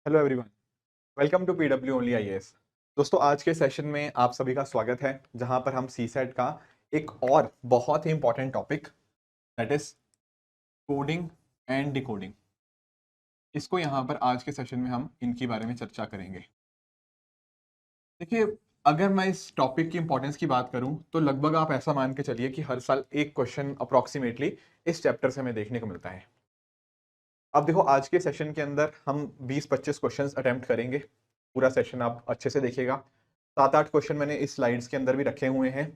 Hello everyone, welcome to PW only IAS. दोस्तों, आज के सेशन में आप सभी का स्वागत है, जहां पर हम सीसेट का एक और बहुत ही important topic that is coding and decoding, इसको यहां पर आज के सेशन में हम इनके बारे में चर्चा करेंगे। देखिए, अगर मैं इस टॉपिक की इंपॉर्टेंस की बात करूं तो लगभग आप ऐसा मान के चलिए कि हर साल एक क्वेश्चन अप्रोक्सीमेटली इस चैप्टर से हमें देखने को मिलता है। अब देखो, आज के सेशन के अंदर हम 20-25 क्वेश्चंस अटेम्प्ट करेंगे। पूरा सेशन आप अच्छे से देखिएगा। 7-8 क्वेश्चन मैंने इस स्लाइड्स के अंदर भी रखे हुए हैं।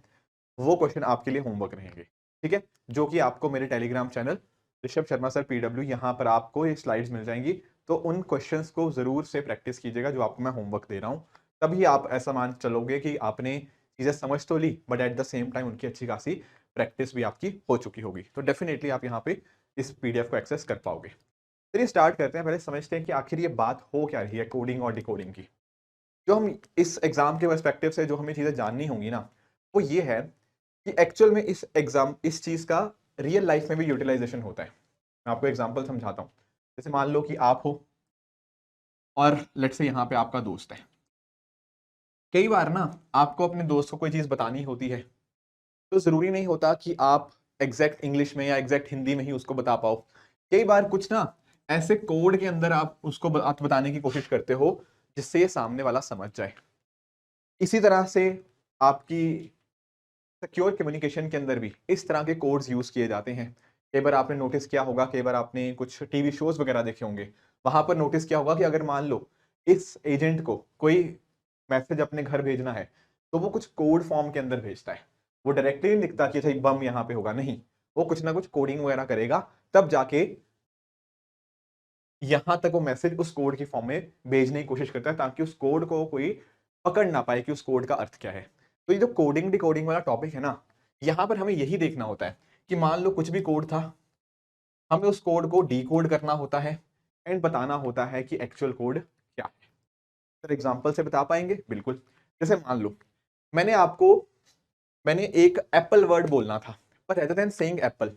वो क्वेश्चन आपके लिए होमवर्क रहेंगे, ठीक है, जो कि आपको मेरे Telegram channel Rishabh Sharma sir PW, यहाँ पर आपको ये स्लाइड्स मिल जाएंगी। तो उन क्वेश्चंस को जरूर से प्रैक्टिस कीजिएगा जो आपको मैं होमवर्क दे रहा हूँ। तभी आप ऐसा मान चलोगे कि आपने चीजें समझ तो ली, but at the same time उनकी अच्छी खासी प्रैक्टिस भी आपकी हो चुकी होगी। तो डेफिनेटली आप यहाँ पे इस पीडीएफ को एक्सेस कर पाओगे। चलिए स्टार्ट करते हैं। पहले समझते हैं कि आखिर ये बात हो क्या रही है कोडिंग और डिकोडिंग की। जो हम इस एग्जाम के पर्सपेक्टिव से जो हमें चीजें जाननी होंगी ना, वो ये है कि एक्चुअल में इस चीज का रियल लाइफ में भी यूटिलाइजेशन होता है। मैं आपको एग्जांपल समझाता हूँ। जैसे मान लो कि आप हो और लेट्स से यहाँ पे आपका दोस्त है। कई बार ना आपको अपने दोस्त को कोई चीज बतानी होती है, तो जरूरी नहीं होता कि आप एग्जैक्ट इंग्लिश में या एग्जैक्ट हिंदी में ही उसको बता पाओ। कई बार कुछ ना ऐसे कोड के अंदर आप उसको बात बताने की कोशिश करते हो जिससे ये सामने वाला समझ जाए। इसी तरह से आपकी सिक्योर कम्युनिकेशन के अंदर भी इस तरह के कोड्स यूज किए जाते हैं। कई बार आपने नोटिस किया होगा, कई बार आपने कुछ टीवी शोज वगैरह देखे होंगे, वहां पर नोटिस किया होगा कि अगर मान लो इस एजेंट को कोई मैसेज अपने घर भेजना है, तो वो कुछ कोड फॉर्म के अंदर भेजता है। वो डायरेक्टली नहीं लिखता कि अच्छा बम यहाँ पे होगा, नहीं, वो कुछ ना कुछ कोडिंग वगैरह करेगा, तब जाके यहां तक वो मैसेज उस कोड की फॉर्म में भेजने की कोशिश करता है, ताकि उस कोड को कोई पकड़ ना पाए कि उस कोड का अर्थ क्या है। तो ये जो कोडिंग डिकोडिंग वाला टॉपिक है ना, यहां पर हमें यही देखना होता है कि मान लो कुछ भी कोड था, हमें उस कोड को डिकोड करना होता है एंड बताना होता है कि एक्चुअल कोड क्या है। सर एग्जांपल से बता पाएंगे? बिल्कुल। जैसे मान लो मैंने एक एप्पल वर्ड बोलना था, पर रेदर देन सेइंग एप्पल,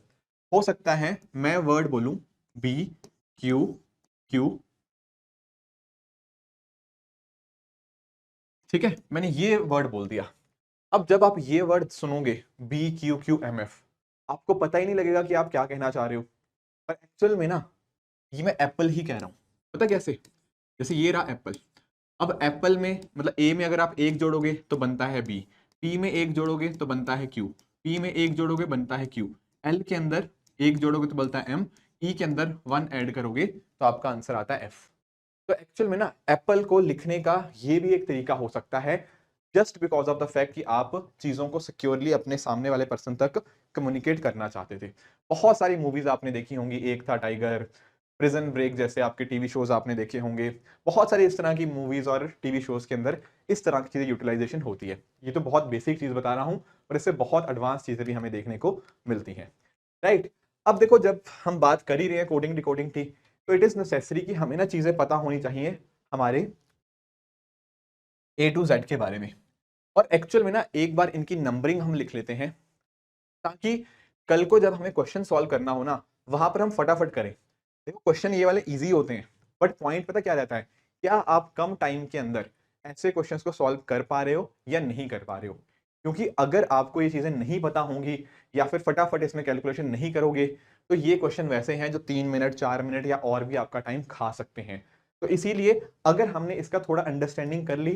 हो सकता है मैं वर्ड बोलूं बी क्यू क्यू। ठीक है, मैंने ये वर्ड बोल दिया। अब जब आप ये वर्ड सुनोगे BQQMF, आपको पता ही नहीं लगेगा कि आप क्या कहना चाह रहे हो, पर एक्चुअल में ना ये मैं एप्पल ही कह रहा हूं। पता कैसे? जैसे ये रहा एप्पल। अब एप्पल में मतलब ए में अगर आप एक जोड़ोगे तो बनता है बी, पी में एक जोड़ोगे तो बनता है क्यू, पी में एक जोड़ोगे बनता है क्यू, एल के अंदर एक जोड़ोगे तो बनता है एम, ई के अंदर वन ऐड करोगे तो आपका आंसर आता है एफ। तो एक्चुअल में ना एप्पल को लिखने का ये भी एक तरीका हो सकता है, just because of the fact कि आप चीजों को सिक्योरली अपने सामने वाले पर्सन तक कम्युनिकेट करना चाहते थे। बहुत सारी मूवीज आपने देखी होंगी, एक था टाइगर, प्रिजन ब्रेक जैसे आपके टीवी शोज आपने देखे होंगे। बहुत सारी इस तरह की मूवीज और टीवी शोज के अंदर इस तरह की चीजें यूटिलाइजेशन होती है। ये तो बहुत बेसिक चीज बता रहा हूं, और इससे बहुत एडवांस चीजें भी हमें देखने को मिलती हैं, राइट। अब देखो, जब हम बात कर ही रहे हैं कोडिंग डिकोडिंग की, तो इट इज नेसेसरी कि हमें ना चीजें पता होनी चाहिए हमारे A to Z के बारे में। और एक्चुअल में ना एक बार इनकी नंबरिंग हम लिख लेते हैं, ताकि कल को जब हमें क्वेश्चन सॉल्व करना हो ना, वहां पर हम फटाफट करें। देखो, क्वेश्चन ये वाले इजी होते हैं, बट पॉइंट पता क्या रहता है? क्या आप कम टाइम के अंदर ऐसे क्वेश्चंस को सॉल्व कर पा रहे हो या नहीं कर पा रहे हो? क्योंकि अगर आपको ये चीजें नहीं पता होंगी या फिर फटाफट इसमें कैलकुलेशन नहीं करोगे, तो ये क्वेश्चन वैसे हैं जो 3 मिनट 4 मिनट या और भी आपका टाइम खा सकते हैं। तो इसीलिए अगर हमने इसका थोड़ा अंडरस्टैंडिंग कर ली,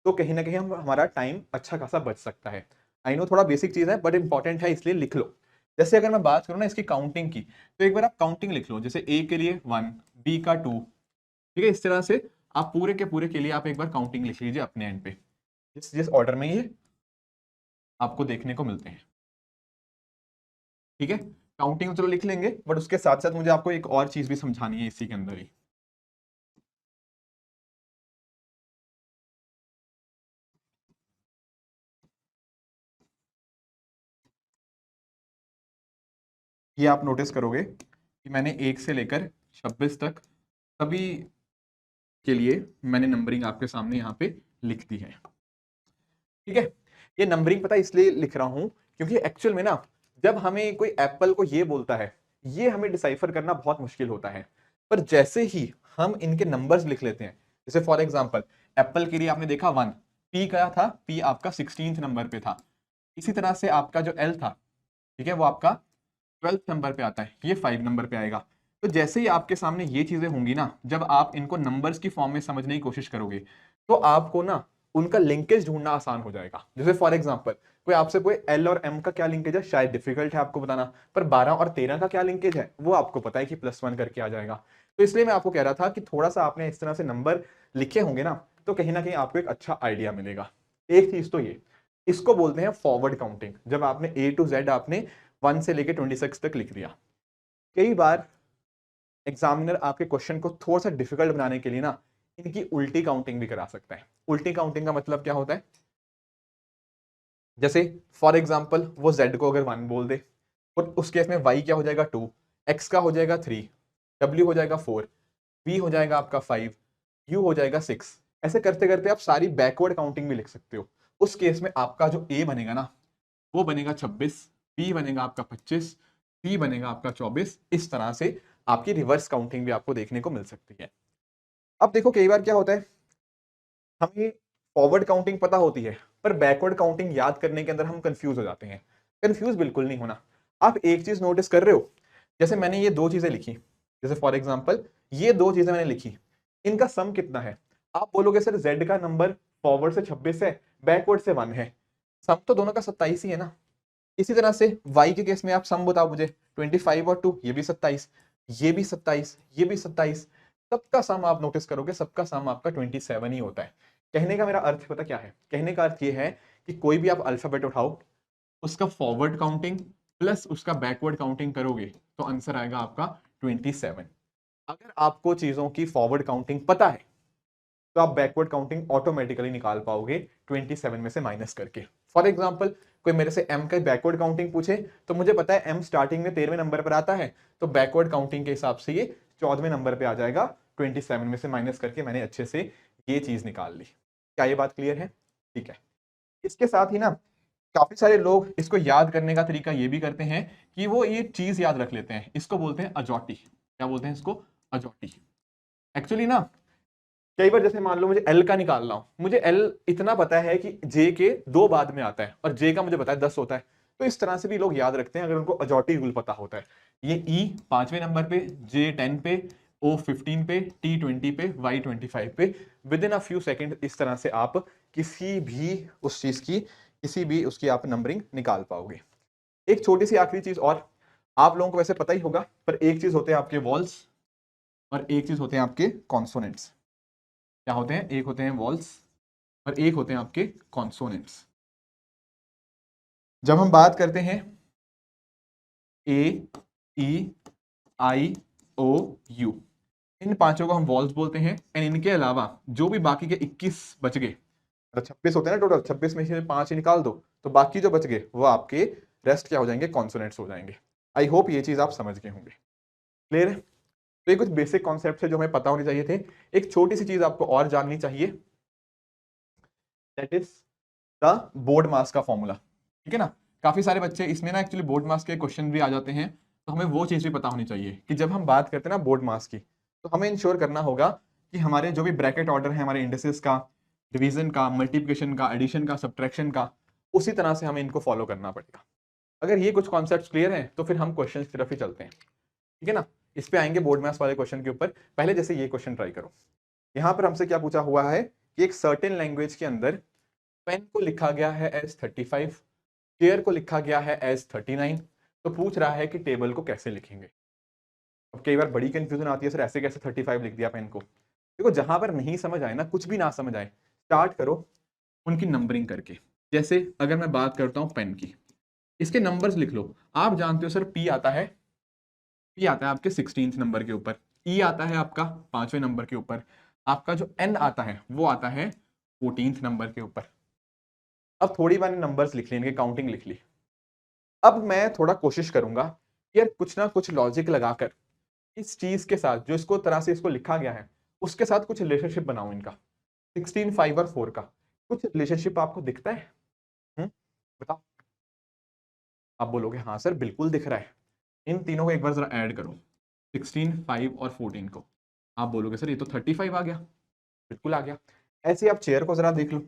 तो कहीं ना कहीं हमारा टाइम अच्छा खासा बच सकता है। आई नो थोड़ा बेसिक चीज है, बट इंपॉर्टेंट है, इसलिए लिख लो। जैसे अगर मैं बात करूं ना इसकी काउंटिंग की, तो एक बार आप काउंटिंग लिख लो। जैसे ए के लिए 1, बी का 2, ठीक है, इस तरह से आप पूरे के पूरे के लिए आप एक बार काउंटिंग लिख लीजिए अपने एंड पे, जिस जिस ऑर्डर में ये आपको देखने को मिलते हैं। ठीक है, काउंटिंग चलो लिख लेंगे, बट उसके साथ साथ मुझे आपको एक और चीज भी समझानी है इसी के अंदर ही। ये आप नोटिस करोगे कि मैंने 1 से लेकर 26 तक सभी के लिए मैंने नंबरिंग आपके सामने यहाँ पे लिख दी है। ठीक है, ये नंबरिंग पता इसलिए लिख रहा हूं क्योंकि एक्चुअल में ना जब हमें कोई एप्पल को ये बोलता है, ये हमें डिसाइफर करना बहुत मुश्किल होता है। पर जैसे ही हम इनके नंबर्स लिख लेते हैं, जैसे फॉर एग्जांपल एप्पल के लिए आपने देखा 1, पी क्या था, पी आपका 16th नंबर पे था। इसी तरह से आपका जो एल था, ठीक है, वो आपका 12th नंबर पे आता है, ये 5 नंबर पे आएगा। तो जैसे ही आपके सामने ये चीजें होंगी ना, जब आप इनको नंबर्स की फॉर्म में समझने की कोशिश करोगे तो आपको ना उनका लिंकेज ढूंढना आसान हो जाएगा। जैसे फॉर एग्जांपल कोई आपसे कोई एल और एम का क्या लिंकेज है, शायद डिफिकल्ट है आपको बताना, पर 12 और 13 का क्या लिंकेज है वो आपको पता है कि +1 करके आ जाएगा। तो इसलिए मैं आपको कह रहा था कि थोड़ा सा आपने इस तरह से नंबर लिखे होंगे ना, तो कहीं ना कहीं आपको एक अच्छा आइडिया मिलेगा। एक चीज तो ये, इसको बोलते हैं फॉरवर्ड काउंटिंग। जब आपने A to Z आपने 1 से लेके 26 तक लिख दिया। कई बार एग्जामिनर आपके क्वेश्चन को थोड़ा सा डिफिकल्ट बनाने के लिए ना इनकी उल्टी काउंटिंग भी करा सकता है। उल्टी काउंटिंग का मतलब क्या होता है, जैसे फॉर एग्जांपल वो Z को अगर 1 बोल दे, और उस केस में Y क्या हो जाएगा 2, X का हो जाएगा 3, W हो जाएगा 4, V हो जाएगा आपका 5, U हो जाएगा 6। ऐसे करते करते आप सारी बैकवर्ड काउंटिंग भी लिख सकते हो। उस केस में आपका जो A बनेगा ना, वो बनेगा 26, B बनेगा आपका 25, C बनेगा आपका 24। इस तरह से आपकी रिवर्स काउंटिंग भी आपको देखने को मिल सकती है। अब देखो कई बार क्या होता है, हमें फॉरवर्ड काउंटिंग पता होती है पर बैकवर्ड काउंटिंग याद करने के अंदर हम कंफ्यूज हो जाते हैं। कंफ्यूज बिल्कुल नहीं होना। आप एक चीज नोटिस कर रहे हो, जैसे मैंने ये दो चीजें लिखी, जैसे फॉर एग्जांपल ये दो चीजें मैंने लिखी, इनका सम कितना है? आप बोलोगे सर जेड का नंबर फॉरवर्ड से 26 है, बैकवर्ड से 1 है, सम तो दोनों का 27 ही है ना। इसी तरह से y के केस में आप सम बताओ मुझे, 25 और 2, ये भी 27, ये भी 27, ये भी 27, सबका सम आप नोटिस करोगे सबका सम आपका 27 ही होता है। कहने का मेरा अर्थ पता क्या है? कहने का अर्थ ये है कि कोई भी आप अल्फाबेट उठाओ, उसका फॉरवर्ड काउंटिंग प्लस उसका बैकवर्ड काउंटिंग करोगे तो आंसर आएगा आपका 27। अगर आपको चीजों की फॉरवर्ड काउंटिंग पता है तो आप बैकवर्ड काउंटिंग ऑटोमेटिकली निकाल पाओगे 27 में से माइनस करके। फॉर एग्जाम्पल कोई मेरे से m का बैकवर्ड काउंटिंग पूछे तो मुझे पता है m स्टार्टिंग में 13वें नंबर पर आता है, तो बैकवर्ड काउंटिंग के हिसाब से ये 14वें नंबर पे आ जाएगा। 27 में से माइनस करके मैंने अच्छे से ये चीज निकाल ली। क्या ये बात क्लियर है? ठीक है। इसके साथ ही ना काफी सारे लोग इसको याद करने का तरीका ये भी करते हैं कि वो ये चीज याद रख लेते हैं, इसको बोलते हैं अजॉटी। क्या बोलते हैं इसको? अजॉटी। एक्चुअली ना कई बार जैसे मान लो मुझे एल का निकालना हो, मुझे एल इतना पता है कि जे के 2 बाद में आता है और जे का मुझे पता है 10 होता है, तो इस तरह से भी लोग याद रखते हैं अगर उनको अजॉटी रूल पता होता है। ये ई 5वें नंबर पे, जे 10 पे, ओ 15 पे, टी 20 पे, वाई 25 पे, with in a few second इस तरह से आप किसी भी उस चीज की किसी भी उसकी आप नंबरिंग निकाल पाओगे। एक छोटी सी आखिरी चीज और, आप लोगों को वैसे पता ही होगा पर एक चीज होते हैं आपके वॉल्स और एक चीज होते हैं आपके कॉन्सोनेंट्स। क्या होते हैं? एक होते हैं वॉल्स और एक होते हैं आपके कॉन्सोनेंट्स। जब हम बात करते हैं ए ई आई ओ यू, इन पांचों को हम वॉल्स बोलते हैं। एंड इनके अलावा जो भी बाकी के 21 बच गए, मतलब 26 होते हैं ना टोटल, 26 में से 5 ही निकाल दो तो बाकी जो बच गए वो आपके रेस्ट क्या हो जाएंगे? कॉन्सोनेंट्स हो जाएंगे। आई होप ये चीज आप समझ गए होंगे। क्लियर है? तो ये कुछ बेसिक कॉन्सेप्ट है जो हमें पता होने चाहिए थे। एक छोटी सी चीज आपको और जाननी चाहिए, दैट इज द बोर्ड मास का फॉर्मूला। ठीक है ना? काफी सारे बच्चे इसमें ना एक्चुअली बोर्ड मास के क्वेश्चन भी आ जाते हैं, तो हमें वो चीज भी पता होनी चाहिए कि जब हम बात करते हैं ना बोर्ड मास की, तो हमें इंश्योर करना होगा कि हमारे जो भी ब्रैकेट ऑर्डर है हमारे इंडिसेस का, डिवीजन का, मल्टीप्लिकेशन का, एडिशन का, सब्ट्रैक्शन का, उसी तरह से हमें इनको फॉलो करना पड़ेगा। अगर ये कुछ कॉन्सेप्ट क्लियर हैं तो फिर हम क्वेश्चन की तरफ ही चलते हैं। ठीक है ना? इस पे आएंगे बोर्ड मास वाले क्वेश्चन के ऊपर। पहले जैसे ये क्वेश्चन ट्राई करो। यहां पर हमसे क्या पूछा हुआ है कि एक सर्टेन लैंग्वेज के अंदर पेन को लिखा गया है एज 35, चेयर को लिखा गया है एज 39, तो पूछ रहा है कि टेबल को कैसे लिखेंगे। अब कई बार बड़ी कंफ्यूजन आती है, सर ऐसे कैसे 35 लिख दिया पेन को? देखो जहां पर नहीं समझ आए ना, कुछ भी ना समझ आए, स्टार्ट करो उनकी नंबरिंग करके। जैसे अगर मैं बात करता हूं पेन की, इसके नंबर्स लिख लो। आप जानते हो सर पी आता है आपके 16th नंबर के ऊपर, ई आता है आपका 5वें नंबर के ऊपर, आपका जो एन आता है वो आता है 14th नंबर के ऊपर। अब थोड़ी मैंने नंबर्स लिख ली, इनकी काउंटिंग लिख ली। अब मैं थोड़ा कोशिश करूंगा कि यार कुछ ना कुछ लॉजिक लगाकर इस चीज के साथ जो इसको तरह से इसको लिखा गया है उसके साथ कुछ रिलेशनशिप बनाऊं इनका। 16, 5 और 4 का कुछ रिलेशनशिप आपको दिखता है? बताओ। आप बोलोगे हाँ सर बिल्कुल दिख रहा है। इन तीनों को एक बार जरा ऐड करो। 16, 5 और 14 को। आप बोलोगे सर ये तो 35 आ गया। बिल्कुल आ गया। ऐसे ही आप चेयर को जरा देख लो,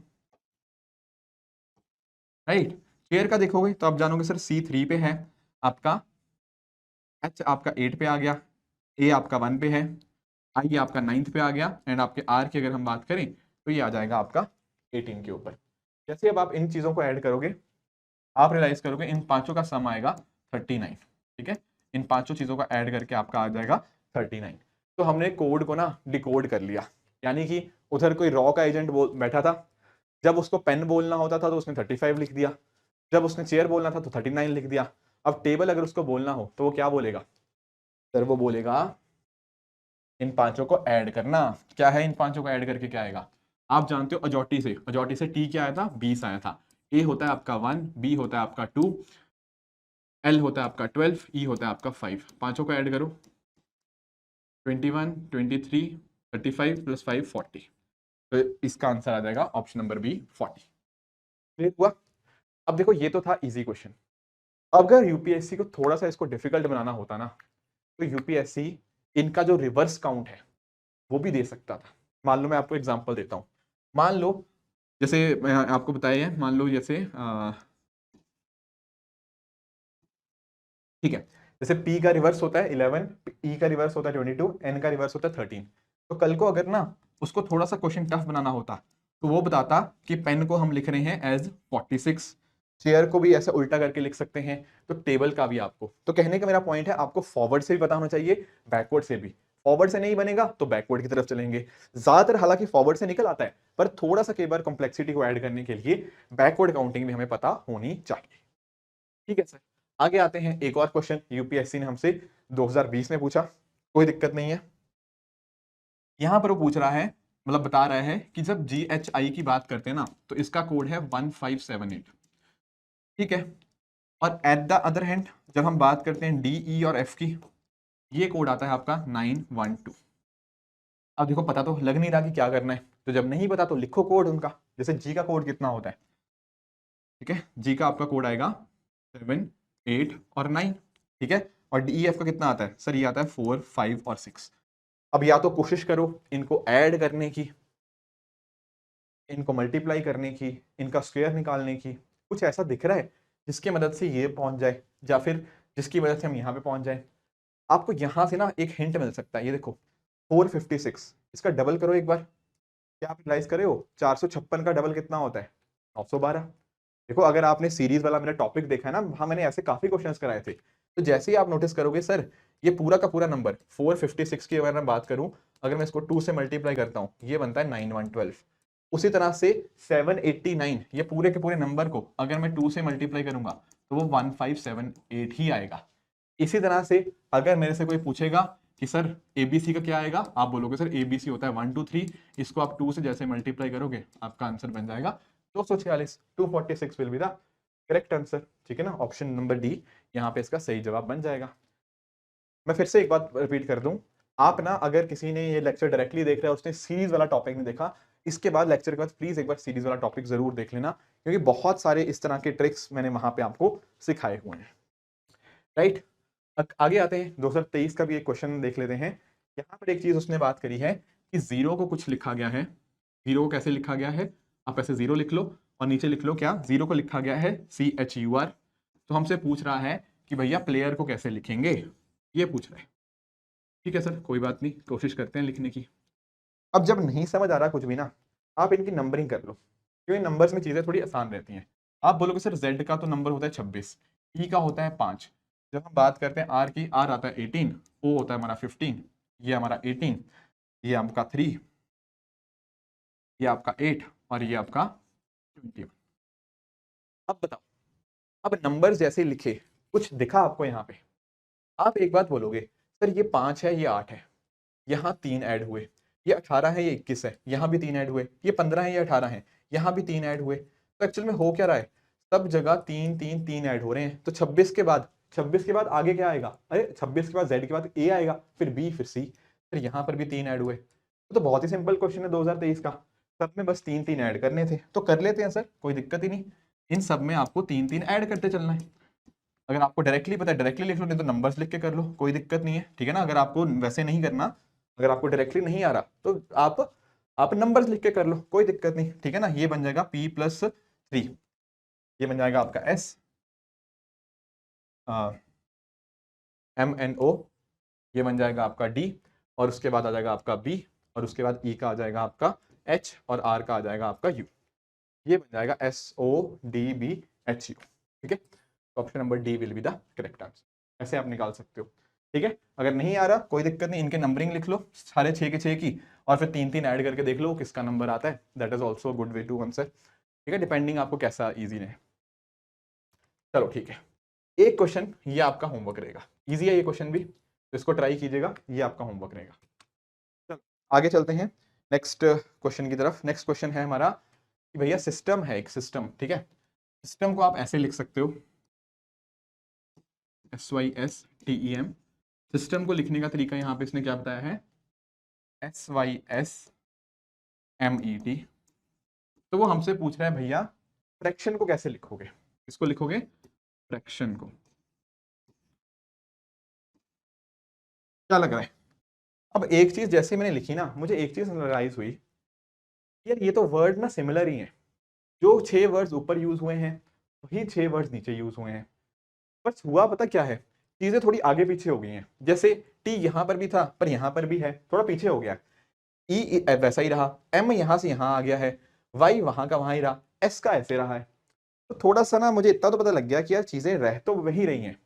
राइट। चेयर का देखोगे तो आप जानोगे सर C3 पे है आपका, H आपका 8 पे आ गया, A आपका 1 पे है, I आपका 9th पे आ गया, एंड आपके R की अगर हम बात करें तो ये आ जाएगा आपका 18 के ऊपर। जैसे अब आप इन चीजों को ऐड करोगे, आप रियलाइज करोगे इन पांचों का सम आएगा 39। ठीक है, इन पांचों चीजों का ऐड करके आपका आ जाएगा 39। तो हमने कोड को ना डिकोड कर लिया, यानी कि उधर कोई रॉ का एजेंट बैठा था, जब उसको पेन बोलना होता था तो उसने 35 लिख दिया, जब उसने चेयर बोलना था तो 39 लिख दिया। अब टेबल अगर उसको बोलना हो तो वो क्या बोलेगा सर? वो बोलेगा इन पांचों को ऐड करना। क्या है इन पांचों को ऐड करके क्या आएगा? आप जानते हो अजॉटी से टी क्या आया था? 20 आया था। ए होता है आपका 1, बी होता है आपका 2, एल होता है आपका 12, ई होता है आपका 5। पांचों को ऐड करो, 21, 23, 35 प्लस 5 40। तो इसका आंसर आ जाएगा ऑप्शन नंबर बी 40। क्लियर हुआ? अब देखो ये तो था इजी क्वेश्चन। अगर यूपीएससी को थोड़ा सा इसको डिफिकल्ट बनाना होता ना, तो यूपीएससी इनका जो रिवर्स काउंट है वो भी दे सकता था। मान लो मैं आपको एग्जांपल देता हूं, मान लो जैसे मैं आपको बताया है, मान लो जैसे ठीक है, जैसे P का रिवर्स होता है 11, E का रिवर्स होता है 22, N का रिवर्स होता है 13। तो कल को अगर ना उसको थोड़ा सा क्वेश्चन टफ बनाना होता तो वो बताता कि पेन को हम लिख रहे हैं एज 46, चेयर को भी ऐसे उल्टा करके लिख सकते हैं, तो टेबल का भी आपको। तो कहने का मेरा पॉइंट है आपको फॉरवर्ड से भी पता होना चाहिए, बैकवर्ड से भी। फॉरवर्ड से नहीं बनेगा तो बैकवर्ड की तरफ चलेंगे। ज्यादातर हालांकि फॉरवर्ड से निकल आता है, पर थोड़ा सा कई बार कॉम्प्लेक्सिटी को ऐड करने के लिए बैकवर्ड काउंटिंग भी हमें पता होनी चाहिए। ठीक है सर, आगे आते हैं। एक और क्वेश्चन यूपीएससी ने हमसे 2020 में पूछा, कोई दिक्कत नहीं है। यहां पर वो पूछ रहा है, मतलब बता रहा है कि जब GHI की बात करते हैं ना तो इसका कोड है 1578। ठीक है, और एट द अदर हैंड जब हम बात करते हैं DE और F की, ये कोड आता है आपका 912। अब देखो पता तो लग नहीं रहा कि क्या करना है, तो जब नहीं पता तो लिखो कोड उनका। जैसे जी का कोड कितना होता है? ठीक है, जी का आपका कोड आएगा 7, 8 और 9। ठीक है, और DEF का कितना आता है सर? ये आता है 4, 5 और 6। अब या तो कोशिश करो इनको ऐड करने की, इनको मल्टीप्लाई करने की, इनका स्क्वायर निकालने की। कुछ ऐसा दिख रहा है जिसकी मदद से ये पहुंच जाए, या फिर जिसकी वजह से हम यहाँ पे पहुंच जाए। आपको यहां से ना एक हिंट मिल सकता है। ये देखो 456, इसका डबल करो एक बार। क्या आप रियलाइज करे हो 456 का डबल कितना होता है? 912। देखो अगर आपने सीरीज वाला मेरा टॉपिक देखा है ना, वहां मैंने ऐसे काफी क्वेश्चंस कराए थे। तो जैसे ही आप नोटिस करोगे सर ये पूरा का पूरा नंबर 456 की अगर मैं बात करूं, अगर मैं इसको 2 से मल्टीप्लाई करता हूं ये बनता है 9112। उसी तरह से 789, ये पूरे के पूरे नंबर को अगर मैं 2 से मल्टीप्लाई करूंगा तो वो 1578 ही आएगा। इसी तरह से अगर मेरे से कोई पूछेगा कि सर एबीसी का क्या आएगा, आप बोलोगे सर एबीसी होता है 1 2 3, इसको आप 2 से जैसे मल्टीप्लाई करोगे आपका आंसर बन जाएगा 246। 246 will be the correct answer. ठीक है ना, ऑप्शन नंबर डी यहाँ पे इसका सही जवाब बन जाएगा। मैं फिर से एक बात रिपीट कर दूं, आप ना अगर किसी ने ये लेक्चर डायरेक्टली देख रहा है, उसने सीरीज वाला टॉपिक नहीं देखा, इसके बाद लेक्चर के बाद प्लीज एक बार सीरीज वाला टॉपिक जरूर देख लेना, क्योंकि बहुत सारे इस तरह के ट्रिक्स मैंने वहां पे आपको सिखाए हुए हैं। राइट, आगे आते हैं 2023 का भी एक क्वेश्चन देख लेते हैं। यहाँ पर एक चीज उसने बात करी है कि जीरो को कुछ लिखा गया है। जीरो को कैसे लिखा गया है? आप ऐसे जीरो लिख लो और नीचे लिख लो क्या? जीरो को लिखा गया है CHUR। तो हमसे पूछ रहा है कि भैया प्लेयर को कैसे लिखेंगे, ये पूछ रहा है। ठीक है सर, कोई बात नहीं, कोशिश करते हैं लिखने की। अब जब नहीं समझ आ रहा कुछ भी ना, आप इनकी नंबरिंग कर लो, क्योंकि नंबर्स में चीजें थोड़ी आसान रहती हैं। आप बोलोगे सर जेड का तो नंबर होता है 26, ई का होता है 5। जब हम बात करते हैं आर की, आर आता है 18, ओ होता है हमारा 15, ये हमारा 18, ये आपका 3, ये आपका 8 और ये आपका 21। अब बताओ, अब नंबर जैसे लिखे, कुछ दिखा आपको यहाँ पे? आप एक बात बोलोगे सर ये 5 है, ये 8 है, यहाँ 3 ऐड हुए, ये 18 है, ये 21 है, यहाँ भी 3 ऐड हुए, ये 15 है, ये 18 है, यहाँ भी 3 ऐड हुए। तो एक्चुअल में हो क्या रहा है? सब जगह 3 3 3 ऐड हो रहे हैं। तो 26 के बाद आगे क्या आएगा? अरे 26 के बाद जेड के बाद ए आएगा, फिर बी, फिर सी, फिर यहाँ पर भी 3 ऐड हुए। तो बहुत ही सिंपल क्वेश्चन है 2023 का, सब में बस 3 3 ऐड करने थे, तो कर लेते हैं सर, कोई दिक्कत ही नहीं। इन सब में आपको 3 3 ऐड करते चलना है। अगर आपको डायरेक्टली पता है डायरेक्टली लिख लो, नहीं तो नंबर्स लिख के कर लो, कोई दिक्कत नहीं है, ठीक है ना। अगर आपको वैसे नहीं करना, अगर आपको डायरेक्टली नहीं आ रहा तो आप नंबर्स लिख के कर लो, कोई दिक्कत नहीं, ठीक है ना। ये बन जाएगा P+3, ये बन जाएगा आपका SMNO, ये बन जाएगा आपका D, और उसके बाद आ जाएगा आपका B, और उसके बाद E का आ जाएगा आपका H, और R का आ जाएगा आपका U, ये बन जाएगा SODBHU, ठीक है। तो option number D will be the correct answer. ऐसे आप निकाल सकते हो, ठीक है। अगर नहीं आ रहा कोई दिक्कत नहीं, इनके नंबरिंग लिख लो सारे 6 के 6 की, और फिर 3 3 ऐड करके देख लो किसका नंबर आता है। That is also good way to answer, ठीक है, डिपेंडिंग आपको कैसा इजी रहे। चलो ठीक है, एक क्वेश्चन ये आपका होमवर्क रहेगा, इजी है ये क्वेश्चन भी, तो इसको ट्राई कीजिएगा, ये आपका होमवर्क रहेगा। चलो आगे चलते हैं नेक्स्ट क्वेश्चन की तरफ। नेक्स्ट क्वेश्चन है हमारा कि भैया सिस्टम है, एक सिस्टम, ठीक है। सिस्टम को आप ऐसे लिख सकते हो, SYSTEM। सिस्टम को लिखने का तरीका यहाँ पे इसने क्या बताया है, SYSMET। तो वो हमसे पूछ रहा है भैया फ्रैक्शन को कैसे लिखोगे, इसको लिखोगे फ्रैक्शन को, क्या लग रहा है। अब एक चीज जैसे मैंने लिखी ना, मुझे एक चीज रियलाइज हुई, यार ये तो वर्ड ना सिमिलर ही है, जो 6 वर्ड्स ऊपर यूज हुए हैं वही 6 वर्ड्स नीचे यूज हुए हैं, बस हुआ पता क्या है, चीजें थोड़ी आगे पीछे हो गई हैं। जैसे टी यहां पर भी था पर यहां पर भी है, थोड़ा पीछे हो गया। ई वैसा ही रहा, एम यहां से यहां आ गया है, वाई वहां का वहां ही रहा, एस का ऐसे रहा है। तो थोड़ा सा ना मुझे इतना तो पता लग गया कि यार चीजें रह तो वही रही हैं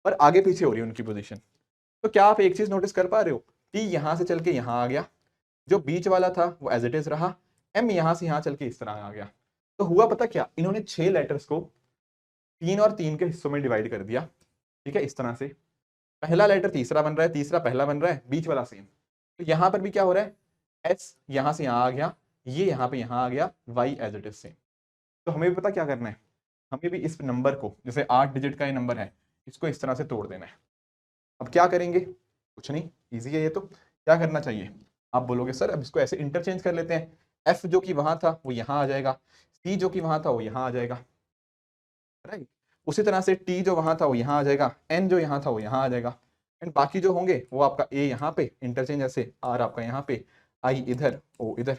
पर आगे पीछे हो रही है उनकी पोजीशन। तो क्या आप एक चीज नोटिस कर पा रहे हो, टी यहां से चल के यहां आ गया, जो बीच वाला था वो एज इट इज रहा, एम यहां से यहां चल के इस तरह आ गया। तो हुआ पता क्या, इन्होंने 6 लेटर्स को 3 और 3 के हिस्सों में डिवाइड कर दिया, ठीक है, इस तरह से। पहला लेटर तीसरा बन रहा है, तीसरा पहला बन रहा है, बीच वाला सेम। तो यहां पर भी क्या हो रहा है, एस यहां से यहां आ गया, ये यहां पे यहां आ गया, y as it is same. तो हमें भी पता क्या करना है, हमें भी इस नंबर को, जैसे 8 डिजिट का ये नंबर है, इसको इस तरह से तोड़ देना है। अब क्या करेंगे, कुछ नहीं, इजी है ये तो। क्या करना चाहिए, आप बोलोगे सर अब इसको ऐसे इंटरचेंज कर लेते हैं, एफ जो कि वहां था वो यहां आ जाएगा, सी जो कि वहां था वो यहां आ जाएगा, राइट। उसी तरह से टी जो वहां था वो यहां आ जाएगा, एन जो यहां था वो यहां आ जाएगा, एंड बाकी जो होंगे वो आपका ए यहाँ पे इंटरचेंज ऐसे, आर आपका यहाँ पे, आई इधर, ओ इधर।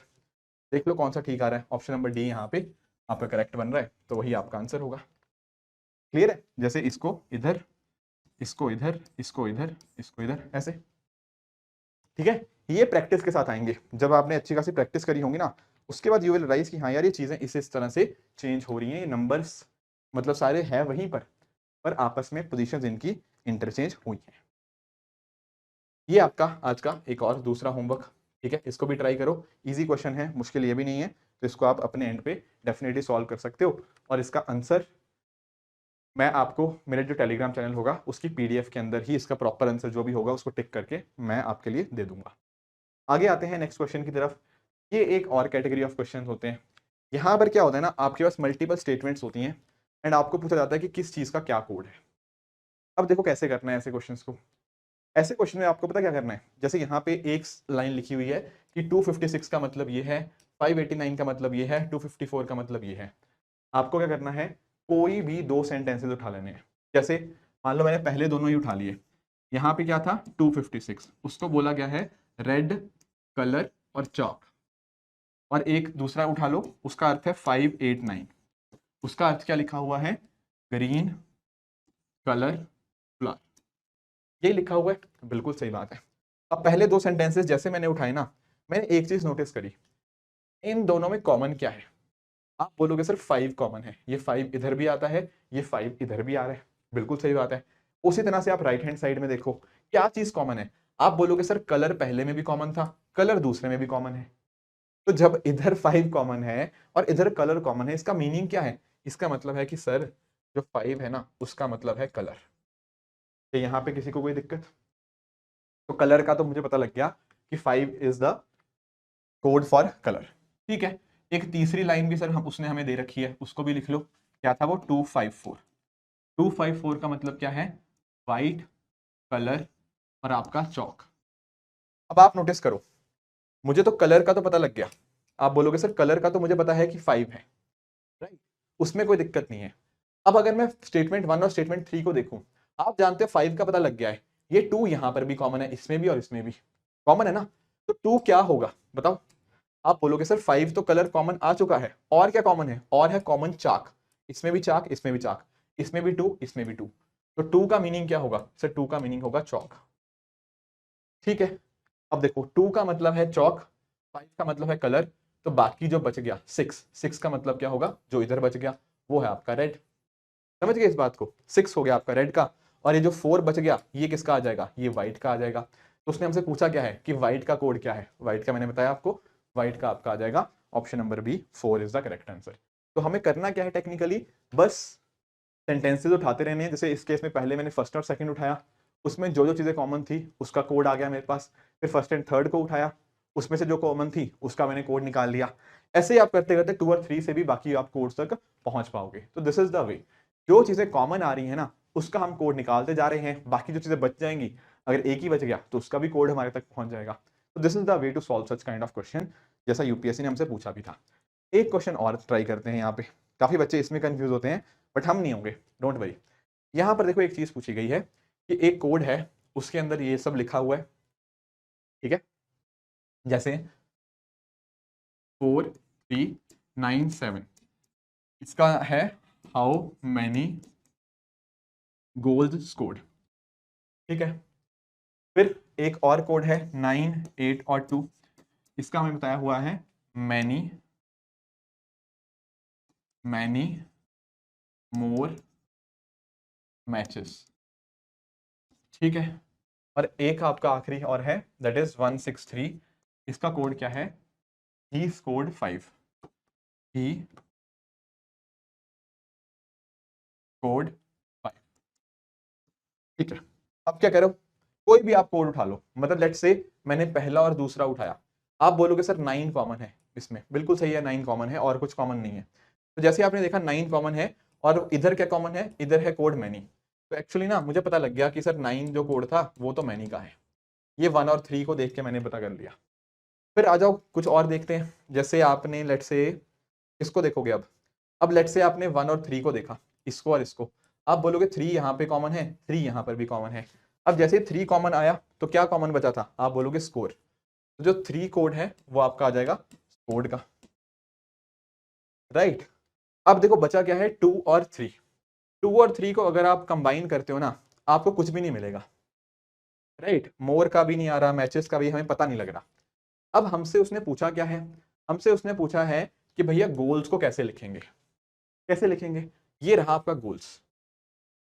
देख लो कौन सा ठीक आ रहा है, ऑप्शन नंबर डी यहाँ पे आपका करेक्ट बन रहा है, तो वही आपका आंसर होगा। क्लियर है, जैसे इसको इधर, इसको इधर, इसको इधर, इसको इधर, ऐसे, ठीक है। ये प्रैक्टिस के साथ आएंगे, जब आपने अच्छी खासी प्रैक्टिस करी होंगी ना, उसके बाद यू विल रियलाइज कि हाँ यार ये चीजें इस तरह से चेंज हो रही हैं, ये नंबर्स मतलब सारे हैं वहीं पर आपस में पोजीशंस इनकी इंटरचेंज हुई हैं। ये आपका आज का एक और दूसरा होमवर्क, ठीक है, इसको भी ट्राई करो, इजी क्वेश्चन है, मुश्किल ये भी नहीं है, तो इसको आप अपने एंड पे डेफिनेटली सॉल्व कर सकते हो। और इसका आंसर मैं आपको मेरे जो टेलीग्राम चैनल होगा उसकी पीडीएफ के अंदर ही इसका प्रॉपर आंसर जो भी होगा उसको टिक करके मैं आपके लिए दे दूंगा। आगे आते हैं नेक्स्ट क्वेश्चन की तरफ। ये एक और कैटेगरी ऑफ क्वेश्चन होते हैं, यहाँ पर क्या होता है ना, आपके पास मल्टीपल स्टेटमेंट्स होती हैं एंड आपको पूछा जाता है कि किस चीज का क्या कोड है। अब देखो कैसे करना है ऐसे क्वेश्चंस को। ऐसे क्वेश्चन में आपको पता क्या करना है, जैसे यहाँ पे एक लाइन लिखी हुई है कि 256 का मतलब ये है, 589 का मतलब ये है, 254 का मतलब ये है। आपको क्या करना है, कोई भी 2 सेंटेंसेस उठा लेने हैं। जैसे मान लो मैंने पहले दोनों ही उठा लिए, यहाँ पे क्या था 256, उसको बोला गया है रेड कलर और चॉक। और एक दूसरा उठा लो, उसका अर्थ है 589, उसका अर्थ क्या लिखा हुआ है, ग्रीन कलर फ्लावर, यही लिखा हुआ है, बिल्कुल सही बात है। अब पहले 2 सेंटेंसेस जैसे मैंने उठाए ना, मैंने एक चीज नोटिस करी, इन दोनों में कॉमन क्या है। आप बोलोगे सर 5 कॉमन है, ये 5 इधर भी आता है, ये 5 इधर भी आ रहा है, बिल्कुल सही बात है। उसी तरह से आप राइट हैंड साइड में देखो क्या चीज कॉमन है। आप बोलोगे सर कलर पहले में भी कॉमन था, कलर दूसरे में भी कॉमन है। तो जब इधर 5 कॉमन है और इधर कलर कॉमन है, इसका मीनिंग क्या है, इसका मतलब है कि सर जो 5 है ना उसका मतलब है कलर। तो यहाँ पे किसी को कोई दिक्कत, तो कलर का तो मुझे पता लग गया कि 5 is the code for colour, ठीक है। एक तीसरी लाइन भी सर हम उसने हमें दे रखी है, उसको भी लिख लो, क्या था वो 254। 254 का मतलब क्या है, वाइट कलर और आपका चौक। अब आप नोटिस करो, मुझे तो कलर का तो पता लग गया, आप बोलोगे सर कलर का तो मुझे पता है कि 5 है, राइट, उसमें कोई दिक्कत नहीं है। अब अगर मैं स्टेटमेंट 1 और स्टेटमेंट 3 को देखूं, आप जानते हो 5 का पता लग गया है, ये 2 यहां पर भी कॉमन है, इसमें भी और इसमें भी कॉमन है ना, तो 2 क्या होगा बताओ। आप बोलोगे सर 5 तो कलर कॉमन आ चुका है, और क्या कॉमन है, और है कॉमन चाक, इसमें भी चाक, इसमें भी चाक, इसमें भी 2, इसमें भी 2, तो 2 का मीनिंग क्या होगा सर, 2 का मीनिंग होगा चौक। ठीक है, अब देखो 2 का मतलब है चौक, 5 का मतलब है कलर, तो बाकी जो बच गया 6 का मतलब क्या होगा, जो इधर बच गया वो है आपका रेड। समझ गए इस बात को, 6 हो गया आपका रेड का, और ये जो 4 बच गया ये किसका आ जाएगा, ये व्हाइट का आ जाएगा। तो उसने हमसे पूछा क्या है कि व्हाइट का कोड क्या है, व्हाइट का मैंने बताया आपको, व्हाइट का आपका आ जाएगा option number B, 4 is the correct answer. तो हमें करना क्या है टेक्निकली, बस सेंटेंसेस उठाते रहने हैं। जैसे इस केस में पहले मैंने फर्स्ट और सेकंड उठाया, उसमें जो जो चीजें कॉमन थी उसका कोड आ गया मेरे पास, फिर फर्स्ट एंड थर्ड को उठाया, उसमें से जो कॉमन थी उसका मैंने कोड निकाल लिया। ऐसे ही आप करते करते 2 और 3 से भी बाकी आप कोड्स तक पहुंच पाओगे। तो दिस इज द वे, जो चीजें कॉमन आ रही है ना उसका हम कोड निकालते जा रहे हैं, बाकी जो चीजें बच जाएंगी, अगर एक ही बच गया तो उसका भी कोड हमारे तक पहुंच जाएगा। तो this is the way to solve such kind of question, जैसा यूपीएससी ने हमसे पूछा भी था। एक क्वेश्चन और ट्राई करते हैं यहाँ पे, काफी बच्चे इसमें कंफ्यूज होते हैं बट हम नहीं होंगे, डोंट वरी। यहाँ पर देखो एक चीज पूछी गई है कि एक कोड है, उसके अंदर ये सब लिखा हुआ है, ठीक है, जैसे 4397, इसका है हाउ मैनी गोल्ड स्कोर्ड, ठीक है। फिर एक और कोड है 9, 8 और 2, इसका हमें बताया हुआ है मैनी मोर मैचेस, ठीक है। और एक आपका आखिरी और है दैट इज 163, इसका कोड क्या है, ही स्कोर्ड 5, ही स्कोर्ड 5, ठीक है। अब क्या करो, कोई भी आप कोड उठा लो, मतलब लेट्स से मैंने पहला और दूसरा उठाया, आप बोलोगे सर 9 कॉमन है इसमें, बिल्कुल सही है 9 कॉमन है और कुछ कॉमन नहीं है। तो जैसे आपने देखा 9 कॉमन है, और इधर क्या कॉमन है, इधर है कोड मैनी, तो एक्चुअली ना मुझे पता लग गया कि सर 9 जो कोड था वो तो मैनी का है, ये 1 और 3 को देख के मैंने पता कर लिया। फिर आ जाओ कुछ और देखते हैं, जैसे आपने लेट्स से इसको देखोगे, अब लेट्स से आपने 1 और 3 को देखा, इसको और इसको, आप बोलोगे 3 यहाँ पे कॉमन है, 3 यहाँ पर भी कॉमन है। अब जैसे 3 कॉमन आया तो क्या कॉमन बचा था, आप बोलोगे स्कोर, तो जो 3 कोड है वो आपका आ जाएगा स्कोर्ड का, राइट। अब देखो बचा क्या है 2 और 3, 2 और 3 को अगर आप कंबाइन करते हो ना, आपको कुछ भी नहीं मिलेगा, राइट, मोर का भी नहीं आ रहा, मैचेस का भी हमें पता नहीं लग रहा। अब हमसे उसने पूछा क्या है, हमसे उसने पूछा है कि भैया गोल्स को कैसे लिखेंगे, कैसे लिखेंगे, ये रहा आपका गोल्स।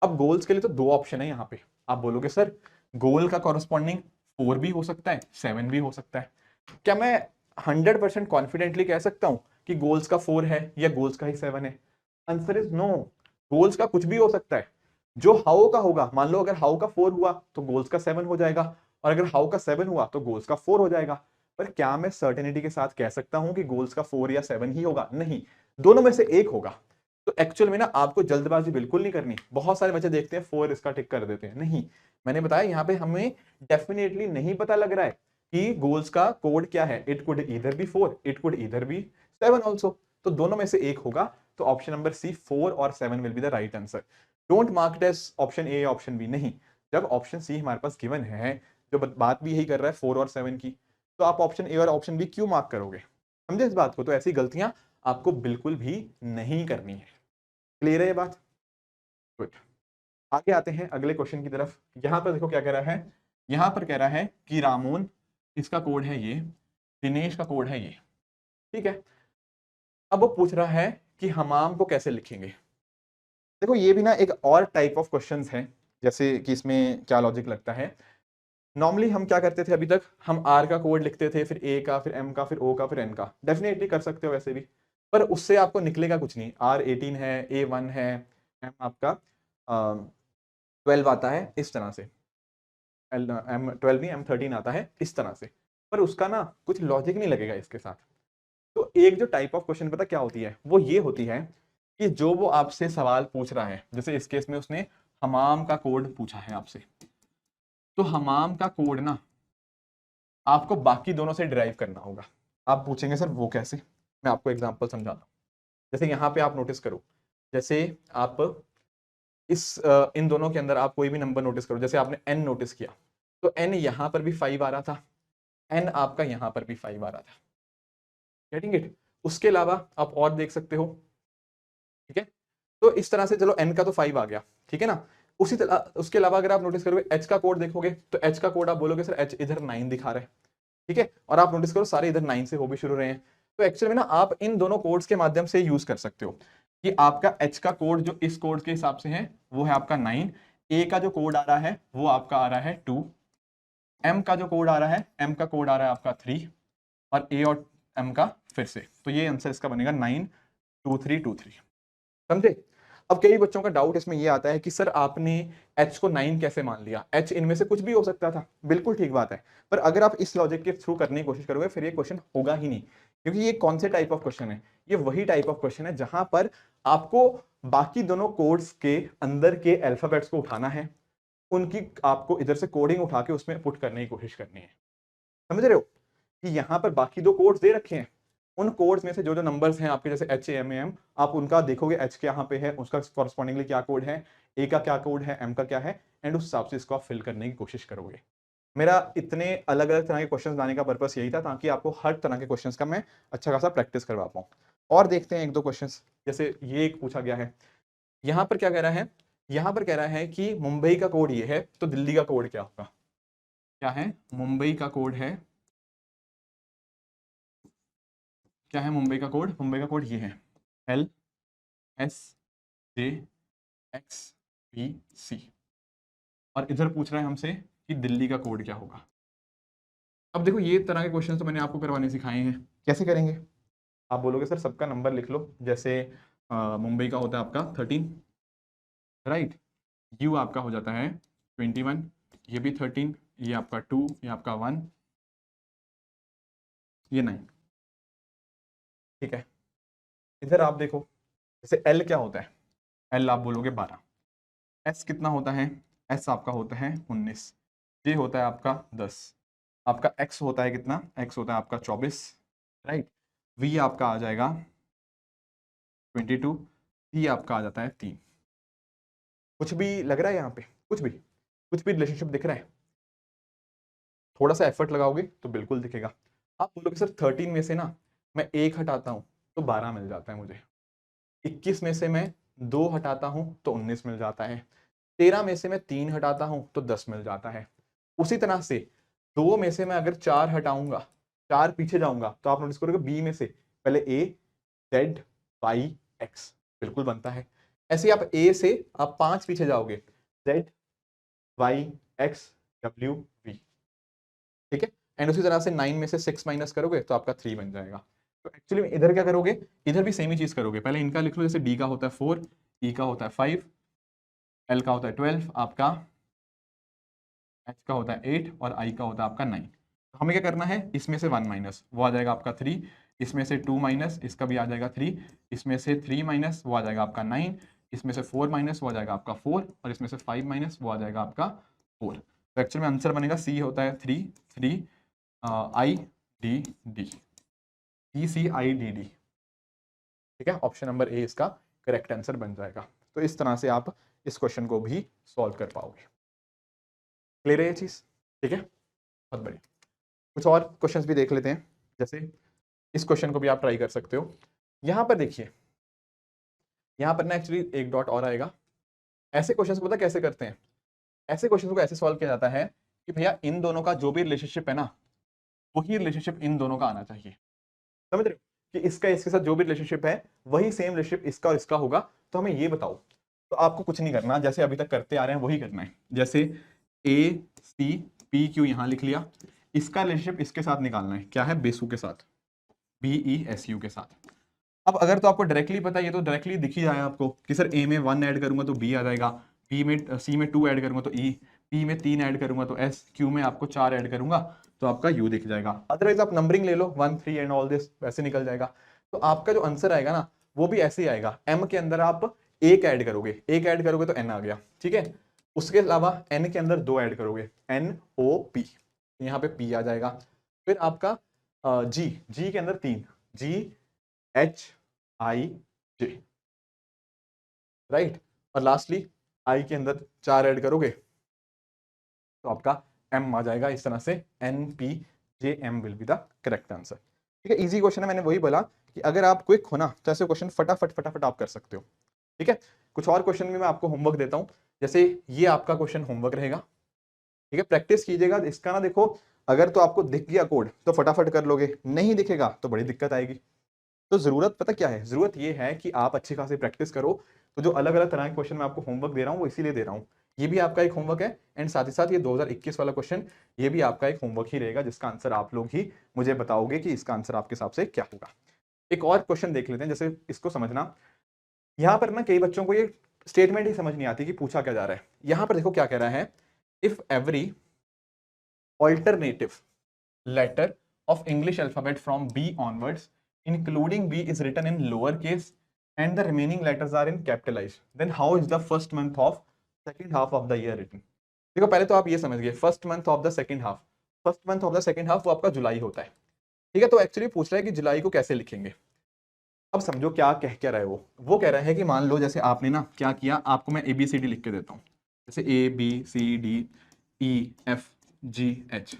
अब गोल्स के लिए तो दो ऑप्शन है यहाँ पे, आप बोलोगे सर गोल का कॉरस्पॉन्डिंग 4 भी हो सकता है, 7 भी हो सकता है, क्या मैं 100% कॉन्फिडेंटली कह सकता हूं कि गोल्स का 4 है या गोल्स का ही 7 है, आंसर इज नो, गोल्स का कुछ भी हो सकता है। जो हाउ का होगा, मान लो अगर हाउ का 4 हुआ तो गोल्स का 7 हो जाएगा, और अगर हाउ का 7 हुआ तो गोल्स का 4 हो जाएगा। पर क्या मैं सर्टेनिटी के साथ कह सकता हूं कि गोल्स का 4 या 7 ही होगा, नहीं, दोनों में से एक होगा। तो एक्चुअल में ना आपको जल्दबाजी बिल्कुल नहीं करनी, बहुत सारे बच्चे देखते हैं 4 इसका टिक कर देते हैं, नहीं, मैंने बताया यहाँ पे हमें डेफिनेटली नहीं पता लग रहा है कि गोल्स का कोड क्या है, इट कुड इधर बी 4, इट कुड इधर बी 7 ऑल्सो, तो दोनों में से एक होगा। तो ऑप्शन नंबर सी 4 और 7 will be the right answer. Don't mark it as option A option B, नहीं, जब ऑप्शन सी हमारे पास गिवन है, जो बात भी यही कर रहा है 4 और 7 की, तो आप ऑप्शन ए और ऑप्शन बी क्यों मार्क करोगे, समझे इस बात को। तो ऐसी गलतियां आपको बिल्कुल भी नहीं करनी है, क्लियर है ये बात, गुड। आगे आते हैं अगले क्वेश्चन की तरफ। यहां पर देखो क्या कह रहा है, यहां पर कह रहा है कि रामोन, इसका कोड है ये, दिनेश का कोड है ये, ठीक है। अब वो पूछ रहा है कि हमाम को कैसे लिखेंगे। देखो ये भी ना एक और टाइप ऑफ क्वेश्चंस है, जैसे कि इसमें क्या लॉजिक लगता है। नॉर्मली हम क्या करते थे अभी तक, हम आर का कोड लिखते थे, फिर ए का, फिर एम का, फिर ओ का, फिर एन का, डेफिनेटली कर सकते हो वैसे भी, पर उससे आपको निकलेगा कुछ नहीं। R18 है, A1 है, एम आपका 12 आता है इस तरह से, M12 नहीं M13 आता है इस तरह से, पर उसका ना कुछ लॉजिक नहीं लगेगा इसके साथ। तो एक जो टाइप ऑफ क्वेश्चन पता क्या होती है, वो ये होती है कि जो वो आपसे सवाल पूछ रहा है, जैसे इस केस में उसने हमाम का कोड पूछा है आपसे, तो हमाम का कोड ना आपको बाकी दोनों से डिराइव करना होगा। आप पूछेंगे सर वो कैसे, मैं आपको एग्जांपल समझाता हूँ। जैसे यहाँ पे आप नोटिस करो, जैसे आप इन दोनों के अंदर आप कोई भी नंबर नोटिस करो, जैसे आपने n नोटिस किया तो n यहां पर भी 5 आ रहा था, n आपका यहां पर भी 5 आ रहा था। Getting it? उसके अलावा आप और देख सकते हो, ठीक है। तो इस तरह से चलो n का तो 5 आ गया, ठीक है ना। उसी तरह उसके अलावा अगर आप नोटिस करोगे h का कोड देखोगे तो h का कोड आप बोलोगे सर h इधर 9 दिखा रहा है, ठीक है। और आप नोटिस करो सारे इधर 9 से हो भी शुरू रहे हैं। तो एक्चुअली में ना आप इन दोनों कोड्स के माध्यम से यूज कर सकते हो कि आपका h का कोड जो इस कोड के हिसाब से है वो है आपका 9, a का जो कोड आ रहा है वो आपका आ रहा है 2, m का जो कोड आ रहा है, m का कोड आ रहा है आपका 3, और a और m का फिर से। तो ये आंसर इसका बनेगा 92323। समझे? अब कई बच्चों का डाउट इसमें ये आता है कि सर आपने h को 9 कैसे मान लिया, h इनमें से कुछ भी हो सकता था। बिल्कुल ठीक बात है, पर अगर आप इस लॉजिक के थ्रू करने की कोशिश करोगे फिर ये क्वेश्चन होगा ही नहीं, क्योंकि ये कौन से टाइप ऑफ क्वेश्चन है, ये वही टाइप ऑफ क्वेश्चन है जहां पर आपको बाकी दोनों कोड्स के अंदर के अल्फाबेट्स को उठाना है, उनकी आपको इधर से कोडिंग उठा के उसमें पुट करने की कोशिश करनी है। समझ रहे हो कि यहां पर बाकी दो कोड्स दे रखे हैं, उन कोड्स में से जो जो नंबर्स हैं आपके, जैसे HAMAM, आप उनका देखोगे h के यहाँ पे है, उसका कॉरस्पॉन्डिंगली क्या कोड है, a का क्या कोड है, m का क्या है, एंड उस हिसाब से इसको आप फिल करने की कोशिश करोगे। मेरा इतने अलग अलग तरह के क्वेश्चंस लाने का पर्पस यही था ताकि आपको हर तरह के क्वेश्चंस का मैं अच्छा खासा प्रैक्टिस करवा पाऊँ। और देखते हैं एक दो क्वेश्चंस, जैसे ये एक पूछा गया है, यहाँ पर क्या कह रहा है, यहाँ पर कह रहा है कि मुंबई का कोड ये है तो दिल्ली का कोड क्या होगा। क्या है मुंबई का कोड है, क्या है मुंबई का कोड, मुंबई का कोड ये है LSJXBC, और इधर पूछ रहा है हमसे कि दिल्ली का कोड क्या होगा। अब देखो ये तरह के क्वेश्चन तो मैंने आपको करवाने सिखाए हैं, कैसे करेंगे। आप बोलोगे सर सबका नंबर लिख लो, जैसे मुंबई का होता है आपका 13, राइट, यू आपका हो जाता है 21, ये भी 13, ये आपका 2, ये आपका 1, ये 9, ठीक है। इधर आप देखो, जैसे एल क्या होता है, एल आप बोलोगे 12, एस कितना होता है, एस आपका होता है 19, जे होता है आपका 10, आपका एक्स होता है कितना, एक्स होता है आपका 24, राइट, वी आपका आ जाएगा 22, टी आपका आ जाता है 3। कुछ भी लग रहा है यहाँ पे, कुछ भी रिलेशनशिप दिख रहा है, थोड़ा सा एफर्ट लगाओगे तो बिल्कुल दिखेगा। आप बोलोगे सर 13 में से ना मैं एक हटाता हूँ तो 12 मिल जाता है मुझे, 21 में से मैं 2 हटाता हूँ तो 19 मिल जाता है, 13 में से मैं 3 हटाता हूँ तो 10 मिल जाता है। उसी तरह से 2 में से मैं अगर 4 हटाऊंगा, 4 पीछे जाऊंगा, तो आप नोटिस करोगे बी में से पहले ए जेड वाई एक्स बिल्कुल बनता है। ऐसे ही आप ए से आप 5 पीछे जाओगे, Z Y X W V, ठीक है। एंड उसी तरह से 9 में से 6 माइनस करोगे तो आपका 3 बन जाएगा। तो एक्चुअली में इधर क्या करोगे, इधर भी सेम ही चीज करोगे, पहले इनका लिख लो, जैसे डी का होता है 4, ई का होता है 5, एल का होता है 12, आपका एच का होता है 8, और आई का होता है आपका 9। तो हमें क्या करना है, इसमें से 1 माइनस वो आ जाएगा आपका 3, इसमें से 2 माइनस इसका भी आ जाएगा 3, इसमें से 3 माइनस वो आ जाएगा आपका 9, इसमें से 4 माइनस वो आ जाएगा आपका 4, और इसमें से 5 माइनस वो आ जाएगा आपका 4। तो एक्चुअल में आंसर बनेगा सी होता है 3 3 आई डी डी, ECIDD, ठीक है। ऑप्शन नंबर ए इसका करेक्ट आंसर बन जाएगा। तो इस तरह से आप इस क्वेश्चन को भी सॉल्व कर पाओगे। क्लियर है ये चीज, ठीक है, बहुत बढ़िया। कुछ और क्वेश्चंस भी देख लेते हैं, जैसे इस क्वेश्चन को भी आप ट्राई कर सकते हो। यहां पर देखिए, यहां पर ना एक्चुअली एक डॉट और आएगा। ऐसे क्वेश्चंस को पता कैसे करते हैं, ऐसे क्वेश्चंस को ऐसे सॉल्व किया जाता है कि भैया इन दोनों का जो भी रिलेशनशिप है ना, वही रिलेशनशिप इन दोनों का आना चाहिए। समझ रहे हो कि इसका इसके साथ जो भी रिलेशनशिप है वही सेम रिलेशनशिप इसका और इसका होगा। तो हमें ये बताओ, तो आपको कुछ नहीं करना, जैसे अभी तक करते आ रहे हैं वही करना है। जैसे ACPQ यहां लिख लिया, इसका रिलेशनशिप इसके साथ निकालना है, क्या है, बेसु के साथ, BESU के साथ। अब अगर तो आपको डायरेक्टली पता है, ये तो डायरेक्टली दिख ही जाए आपको कि सर A में 1 ऐड करूंगा तो B आ जाएगा, B में C में 2 ऐड करूंगा तो E, P में 3 ऐड करूंगा तो S, Q में आपको 4 ऐड करूंगा तो आपका U दिख जाएगा। अदरवाइज आप नंबरिंग ले लो 1 3 एंड ऑल दिस, वैसे निकल जाएगा। तो आपका जो आंसर आएगा ना वो भी ऐसे ही आएगा, M के अंदर आप एक ऐड करोगे, एक ऐड करोगे तो N आ गया, ठीक है। उसके अलावा N के अंदर 2 ऐड करोगे, NOP, यहाँ पे P आ जाएगा। फिर आपका G के अंदर 3, GHIJ, राइट। और लास्टली आई के अंदर 4 ऐड करोगे तो आपका एम आ जाएगा। इस तरह से NPJM will be the correct answer. ठीक है, इजी क्वेश्चन है। मैंने वही बोला कि अगर आप क्विक हो ना तो ऐसे क्वेश्चन फटाफट फटाफट आप कर सकते हो। ठीक है, कुछ और क्वेश्चन भी मैं आपको होमवर्क देता हूं। जैसे ये आपका क्वेश्चन होमवर्क रहेगा। ठीक है, प्रैक्टिस कीजिएगा इसका ना। देखो, अगर तो आपको दिख गया कोड तो फटाफट कर लोगे, नहीं दिखेगा तो बड़ी दिक्कत आएगी। तो जरूरत पता क्या है, जरूरत ये है कि आप अच्छी खासी प्रैक्टिस करो। तो जो अलग अलग तरह के क्वेश्चन मैं आपको होमवर्क दे रहा हूँ वो इसीलिए दे रहा हूँ। ये भी आपका एक होमवर्क है एंड साथ ही साथ ये 2021 वाला क्वेश्चन ये भी आपका एक होमवर्क ही रहेगा, जिसका आंसर आप लोग ही मुझे बताओगे कि इसका आंसर आपके हिसाब से क्या होगा। एक और क्वेश्चन देख लेते हैं, जैसे इसको समझना। यहां पर ना कई बच्चों को ये स्टेटमेंट ही समझ नहीं आती कि पूछा क्या जा रहा है। यहां पर देखो क्या कह रहा है, if every alternative letter of English alphabet from B onwards, including B, is written in lowercase and the remaining letters are in capitalized, then how is the first month of second half of the year written? देखो, पहले तो आप ये समझ गए first month of the second half. First month of the second half वो आपका जुलाई होता है। ठीक है, तो एक्चुअली पूछ रहा है कि जुलाई को कैसे लिखेंगे। अब समझो क्या कह रहा है वो कह रहा है कि मान लो जैसे आपने ना क्या किया, आपको मैं ABCD लिख के देता हूँ, जैसे ABCDEFGH।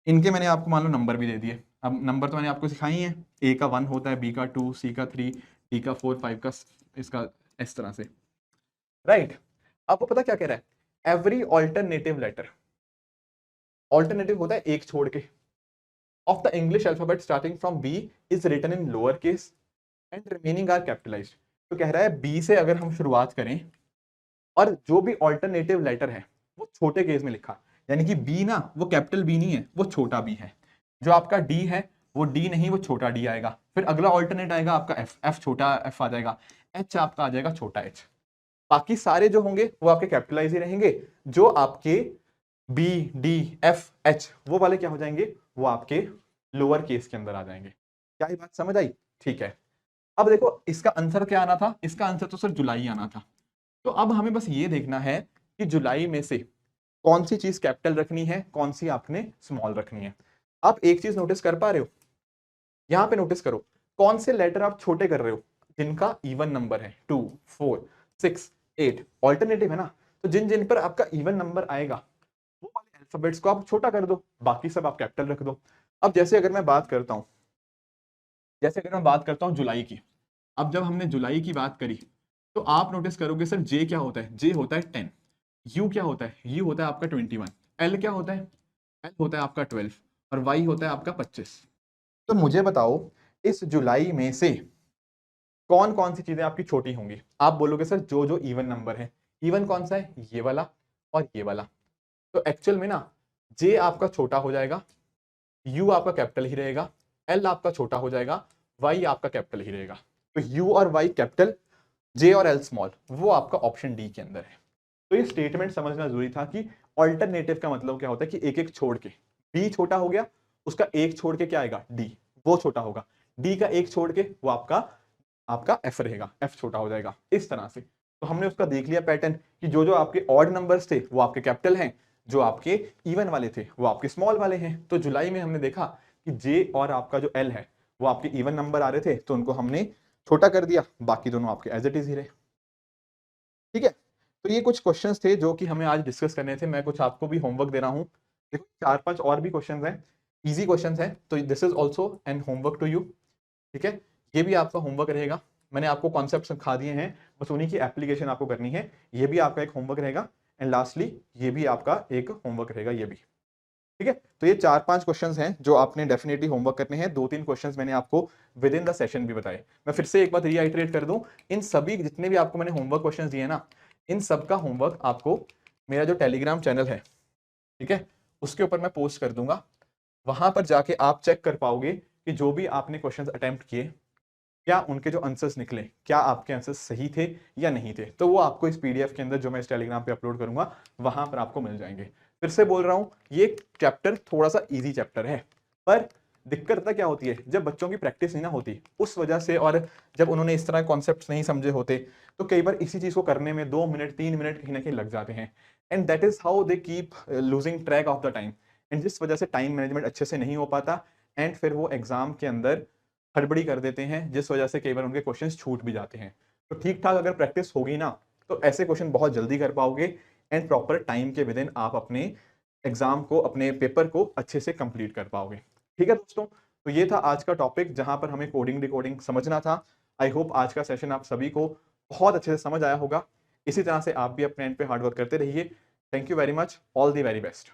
इनके मैंने आपको मान लो नंबर भी दे दिए। अब नंबर तो मैंने आपको सिखाई है, ए का 1 होता है, बी का 2, सी का 3, डी का 4, 5 का इसका इस तरह से। राइट, आपको पता क्या कह रहा है, एवरी ऑल्टरनेटिव लेटर, ऑल्टरनेटिव होता है एक छोड़ के, of the English alphabet starting from B is written in lower case and remaining are capitalized. तो कह रहा है बी से अगर हम शुरुआत करें और जो भी ऑल्टरनेटिव लेटर है वो छोटे केस में लिखा, यानी कि बी ना वो कैपिटल बी नहीं है, वो छोटा बी है। जो आपका डी है वो डी नहीं, वो छोटा डी आएगा। फिर अगला ऑल्टरनेट आएगा आपका एफ, एफ छोटा एफ आ जाएगा, एच आपका आ जाएगा छोटा एच। बाकी सारे जो होंगे वो आपके कैपिटलाइज ही रहेंगे। जो आपके बी डी एफ एच वो वाले क्या हो जाएंगे, वो आपके लोअर केस के अंदर आ जाएंगे। क्या ये बात समझ आई? ठीक है, अब देखो इसका आंसर क्या आना था, इसका आंसर तो सर जुलाई आना था। तो अब हमें बस ये देखना है कि जुलाई में से कौन सी चीज कैपिटल रखनी है, कौन सी आपने स्मॉल रखनी है। आप एक चीज नोटिस कर पा रहे हो, यहां पे नोटिस करो कौन से लेटर आप छोटे कर रहे हो जिनका इवन नंबर है, 2, 4, 6, 8 ऑल्टरनेटिव है ना। तो जिन जिन पर आपका इवन नंबर आएगा वो वाले अल्फाबेट्स को आप छोटा कर दो, बाकी सब आप कैपिटल रख दो। अब जैसे अगर मैं बात करता हूं, जुलाई की। अब जब हमने जुलाई की बात करी तो आप नोटिस करोगे सर जे क्या होता है, जे होता है 10, यू क्या होता है, यू होता है आपका 21, एल क्या होता है, एल होता है आपका 12 और वाई होता है आपका 25। तो मुझे बताओ इस जुलाई में से कौन कौन सी चीजें आपकी छोटी होंगी। आप बोलोगे सर जो जो इवन नंबर है। इवन कौन सा है, ये वाला और ये वाला। तो एक्चुअल में ना जे आपका छोटा हो जाएगा, यू आपका कैपिटल ही रहेगा, एल आपका छोटा हो जाएगा, वाई आपका कैपिटल ही रहेगा। तो यू और वाई कैपिटल, जे और एल स्मॉल, वो आपका ऑप्शन डी के अंदर है। तो ये स्टेटमेंट समझना जरूरी था कि ऑल्टरनेटिव का मतलब क्या होता है कि एक एक छोड़ के, बी छोटा हो गया उसका एक छोड़ के क्या आएगा, डी, वो छोटा होगा। डी का एक छोड़ के वो आपका आपका एफ रहेगा, एफ छोटा हो जाएगा इस तरह से। तो हमने उसका देख लिया पैटर्न कि जो जो आपके ऑड नंबर्स थे वो आपके कैपिटल हैं, जो आपके इवन वाले थे वो आपके स्मॉल वाले हैं। तो जुलाई में हमने देखा कि जे और आपका जो एल है वो आपके इवन नंबर आ रहे थे तो उनको हमने छोटा कर दिया, बाकी दोनों आपके एज इट इज ही रहे। ठीक है, तो ये कुछ क्वेश्चंस थे जो कि हमें आज डिस्कस करने थे। मैं कुछ आपको भी होमवर्क दे रहा हूँ। देखो 4-5 और भी क्वेश्चंस हैं, इजी क्वेश्चंस हैं, तो this is also an homework to you. ठीक है, ये भी आपका होमवर्क रहेगा। मैंने आपको कॉन्सेप्ट सिखा दिए हैं, बस उन्हीं की एप्लीकेशन आपको करनी है। ये भी आपका एक होमवर्क रहेगा एंड लास्टली ये भी आपका एक होमवर्क रहेगा, ये भी। ठीक है, तो ये 4-5 क्वेश्चंस हैं जो आपने डेफिनेटली होमवर्क करने हैं। 2-3 क्वेश्चंस मैंने आपको विद इन द सेशन भी बताए। मैं फिर से एक बार रीआइटरेट कर दूं, इन सभी जितने भी आपको मैंने होमवर्क क्वेश्चंस दिए ना, इन सब का होमवर्क आपको मेरा जो टेलीग्राम चैनल है, ठीक है, उसके ऊपर मैं पोस्ट कर दूंगा। वहां पर जाके आप चेक कर पाओगे कि जो भी आपने क्वेश्चंस अटेम्प्ट किए क्या उनके जो आंसर्स निकले, क्या आपके आंसर्स सही थे या नहीं थे। तो वो आपको इस पीडीएफ के अंदर जो मैं इस टेलीग्राम पे अपलोड करूंगा वहां पर आपको मिल जाएंगे। फिर से बोल रहा हूं, ये चैप्टर थोड़ा सा इजी चैप्टर है, पर दिक्कत पता क्या होती है, जब बच्चों की प्रैक्टिस नहीं ना होती उस वजह से, और जब उन्होंने इस तरह कॉन्सेप्ट्स नहीं समझे होते तो कई बार इसी चीज को करने में 2 मिनट 3 मिनट कहीं ना कहीं लग जाते हैं। And that is how they keep losing track of the time. And जिस वजह से टाइम मैनेजमेंट अच्छे से नहीं हो पाता एंड फिर वो एग्जाम के अंदर हड़बड़ी कर देते हैं, जिस वजह से कई बार उनके क्वेश्चंस छूट भी जाते हैं। तो ठीक ठाक अगर प्रैक्टिस होगी ना तो ऐसे क्वेश्चन बहुत जल्दी कर पाओगे एंड प्रॉपर टाइम के विद इन आप अपने एग्जाम को, अपने पेपर को अच्छे से कंप्लीट कर पाओगे। ठीक है दोस्तों, तो ये था आज का टॉपिक जहां पर हमें कोडिंग डिकोडिंग समझना था। आई होप आज का सेशन आप सभी को बहुत अच्छे से समझ आया होगा। इसी तरह से आप भी अपने एंड पे हार्डवर्क करते रहिए। Thank you very much, all the very best.